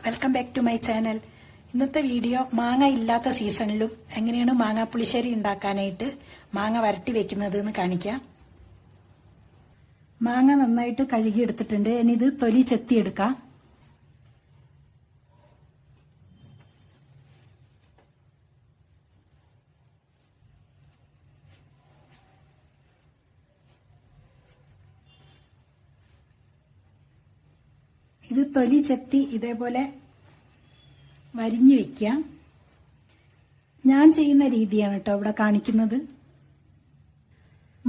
Welcome back to my channel. ഇന്നത്തെ video മാങ്ങ ഇല്ലാത്ത സീസണിലും എങ്ങനെയാണ് മാങ്ങ പുളിശ്ശേരി ഉണ്ടാക്കാനായിട്ട് മാങ്ങ വരട്ടി വെക്കുന്നത് എന്ന് കാണിക്കാം. മാങ്ങ നന്നായിട്ട് കഴുകി എടുത്തിട്ടുണ്ട്. ഇനി ഇത് തൊലി ചെത്തിയെടുക്കാം. ഇത് തൊലി ചെത്തി ഇതേപോലെ വരിഞ്ഞു വെക്കാം. ഞാൻ ചെയ്യുന്ന രീതിയാണ് കേട്ടോ ഇവിടെ കാണിക്കുന്നത്.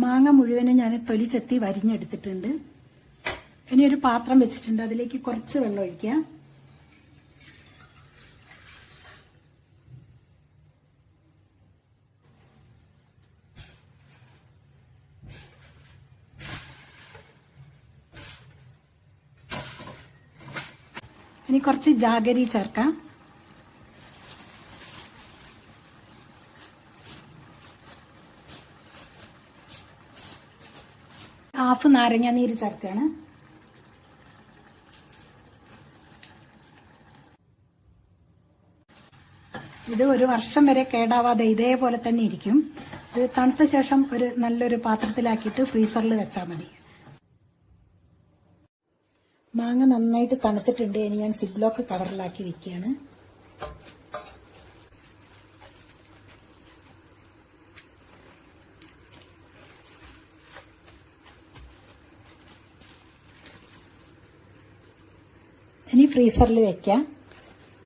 മാങ്ങ മുഴുവനും ഞാൻ തൊലി ചെത്തി വരിഞ്ഞെടുത്തിട്ടുണ്ട്. ഇനി ഒരു പാത്രം വെച്ചിട്ടുണ്ട്, അതിലേക്ക് കുറച്ച് വെള്ളം ഒഴിക്കാം. ഇനി കുറച്ച് ജാഗരി ചേർക്കാം. ഹാഫ് നാരങ്ങ നീര് ചേർക്കാണ്. ഇത് ഒരു വർഷം വരെ കേടാവാതെ ഇതേപോലെ തന്നെ ഇരിക്കും. ഇത് തണുത്ത ശേഷം ഒരു നല്ലൊരു പാത്രത്തിലാക്കിയിട്ട് ഫ്രീസറിൽ വെച്ചാൽ മതി. മാങ്ങ നന്നായിട്ട് തണുത്തിട്ടുണ്ട്. ഇനി ഞാൻ സിബ്ലോക്ക് കവറിലാക്കി വെക്കുകയാണ്. ഇനി ഫ്രീസറിൽ വെക്കാം.